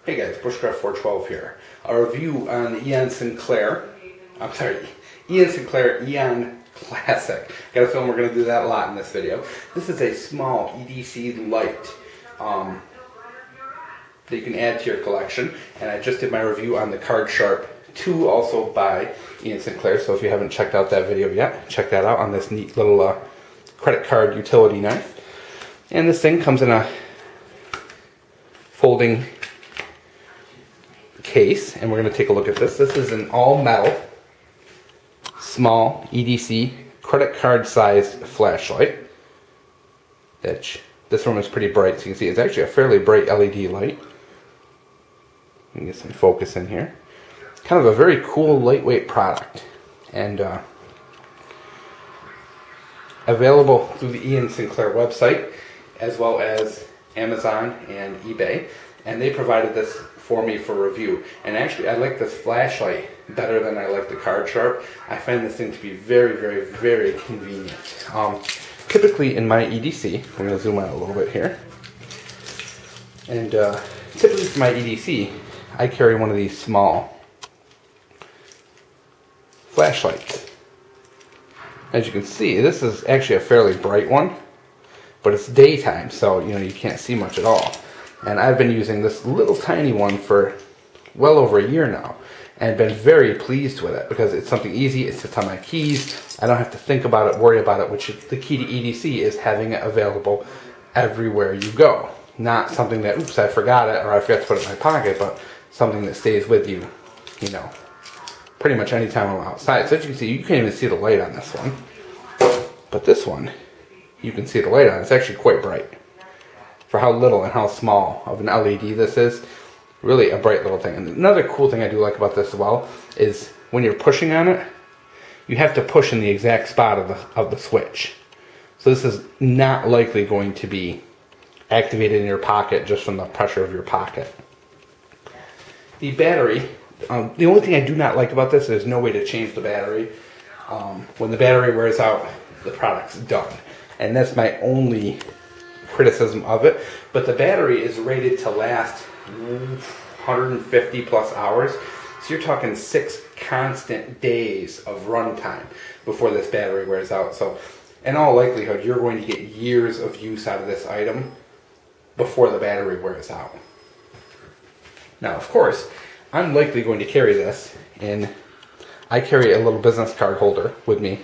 Hey guys, Bushcraft412 here. A review on the Iain Sinclair. Iain Sinclair Eon Classic. Got a feeling we're going to do that a lot in this video. This is a small EDC light that you can add to your collection. And I just did my review on the Card Sharp 2, also by Iain Sinclair. So if you haven't checked out that video yet, check that out on this neat little credit card utility knife. And this thing comes in a folding case, and we're going to take a look at this. This is an all metal, small EDC credit card sized flashlight. This one is pretty bright, so you can see it's actually a fairly bright LED light. You can get some focus in here. It's kind of a very cool, lightweight product, and available through the Iain Sinclair website, as well as Amazon and eBay. And they provided this for me for review. And actually, I like this flashlight better than I like the Card Sharp. I find this thing to be very, very, very convenient. Typically in my EDC, I'm going to zoom out a little bit here. And typically for my EDC, I carry one of these small flashlights. As you can see, this is actually a fairly bright one, but it's daytime, so you can't see much at all. And I've been using this little tiny one for well over a year now, and been very pleased with it because it's something easy. It sits on my keys. I don't have to think about it, worry about it, which is the key to EDC, is having it available everywhere you go. Not something that, oops, I forgot it, or I forgot to put it in my pocket, but something that stays with you, pretty much anytime I'm outside. So as you can see, you can't even see the light on this one. But this one, you can see the light on. It's actually quite bright. For how little and how small of an LED this is, really a bright little thing. And another cool thing I do like about this as well is when you're pushing on it, you have to push in the exact spot of the switch. So this is not likely going to be activated in your pocket just from the pressure of your pocket. The battery, the only thing I do not like about this is there's no way to change the battery. When the battery wears out, the product's done. And that's my only criticism of it. But the battery is rated to last 150 plus hours. So you're talking 6 constant days of runtime before this battery wears out. So in all likelihood, you're going to get years of use out of this item before the battery wears out. Now, of course, I'm likely going to carry this in, I carry a little business card holder with me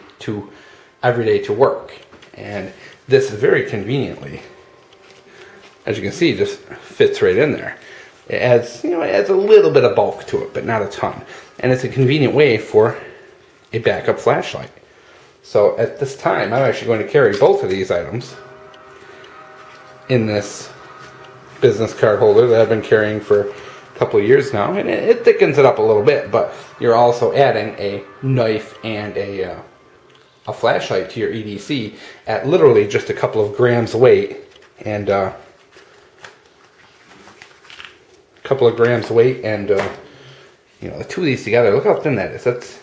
every day to work. And this very conveniently, as you can see, just fits right in there. It adds, it adds a little bit of bulk to it, but not a ton. And it's a convenient way for a backup flashlight. So at this time, I'm actually going to carry both of these items in this business card holder that I've been carrying for a couple of years now. And it thickens it up a little bit, but you're also adding a knife and a flashlight to your EDC at literally just a couple of grams weight. And the two of these together, look how thin that is. That's,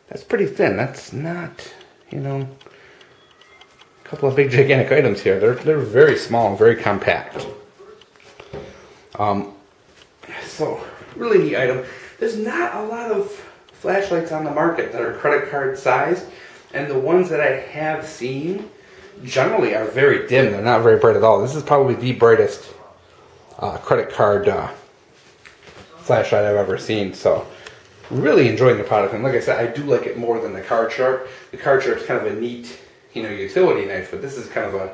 that's pretty thin. That's not, a couple of big gigantic items here. They're very small and very compact. So really neat item. There's not a lot of flashlights on the market that are credit card sized, and the ones that I have seen generally are very dim. They're not very bright at all. This is probably the brightest credit card flashlight I've ever seen. So really enjoying the product, and like I said, I do like it more than the Card Sharp. The Card Sharp is kind of a neat, utility knife, but this is kind of a,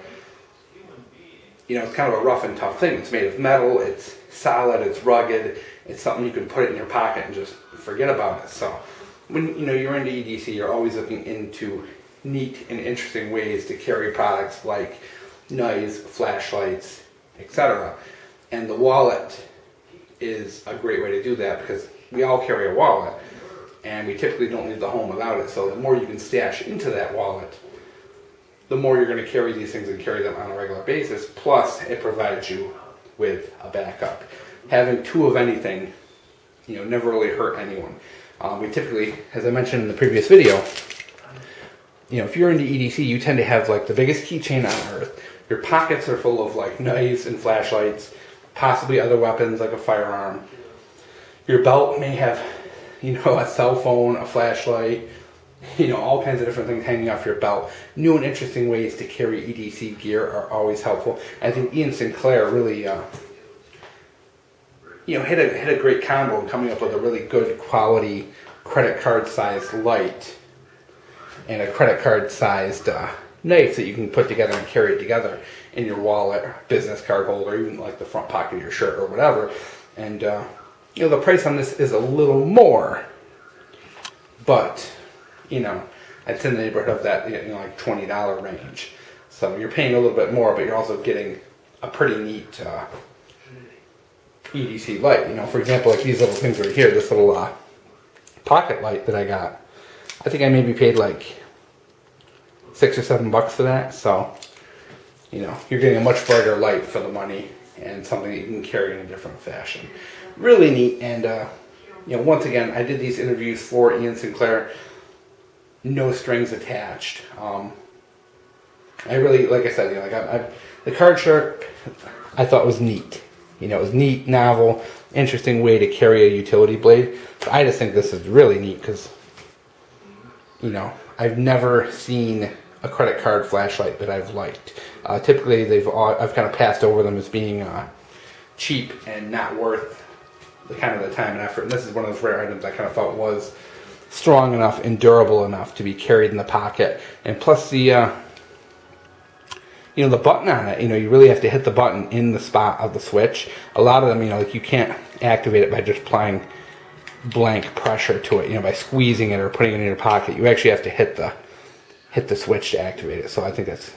it's kind of a rough and tough thing. It's made of metal. It's solid. It's rugged. It's something you can put it in your pocket and just forget about it. So when you're into EDC, you're always looking into neat and interesting ways to carry products like knives, flashlights, etc. And the wallet is a great way to do that, because we all carry a wallet and we typically don't leave the home without it. So the more you can stash into that wallet, the more you're going to carry these things and carry them on a regular basis. Plus, it provides you with a backup. Having two of anything, never really hurt anyone. We typically, as I mentioned in the previous video, if you're into EDC, you tend to have like the biggest keychain on earth. Your pockets are full of like knives and flashlights, possibly other weapons like a firearm. Your belt may have, you know, a cell phone, a flashlight, you know, all kinds of different things hanging off your belt. New and interesting ways to carry EDC gear are always helpful. I think Iain Sinclair really, you know, hit a great combo in coming up with a really good quality credit card sized light and a credit card sized knife that you can put together and carry it together in your wallet, business card holder, even like the front pocket of your shirt or whatever. And you know, the price on this is a little more, but you know, it's in the neighborhood of that, you know, like $20 range. So you're paying a little bit more, but you're also getting a pretty neat EDC light. You know, for example, like these little things right here, this little pocket light that I got. I think I maybe paid like $6 or $7 for that. So, you know, you're getting a much brighter light for the money and something that you can carry in a different fashion. Really neat. And you know, once again, I did these interviews for Iain Sinclair. No strings attached. I really, like I said, you know, like the card shark, I thought was neat. You know, it was neat, novel, interesting way to carry a utility blade. But I just think this is really neat because, you know, I've never seen a credit card flashlight that I've liked. Typically, I've kind of passed over them as being cheap and not worth the kind of the time and effort. And this is one of those rare items I kind of thought was strong enough and durable enough to be carried in the pocket. And plus the you know, the button on it, you know, you really have to hit the button in the spot of the switch. A lot of them, you know, like you can't activate it by just applying blank pressure to it, you know, by squeezing it or putting it in your pocket. You actually have to hit the switch to activate it. So I think that's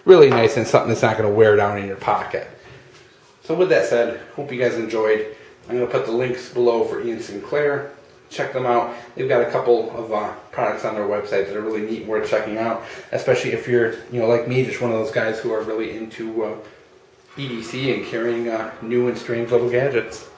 really nice and something that's not going to wear down in your pocket. So with that said, hope you guys enjoyed. I'm going to put the links below for Iain Sinclair. Check them out. They've got a couple of products on their website that are really neat and worth checking out, especially if you're, you know, like me, just one of those guys who are really into EDC and carrying new and strange little gadgets.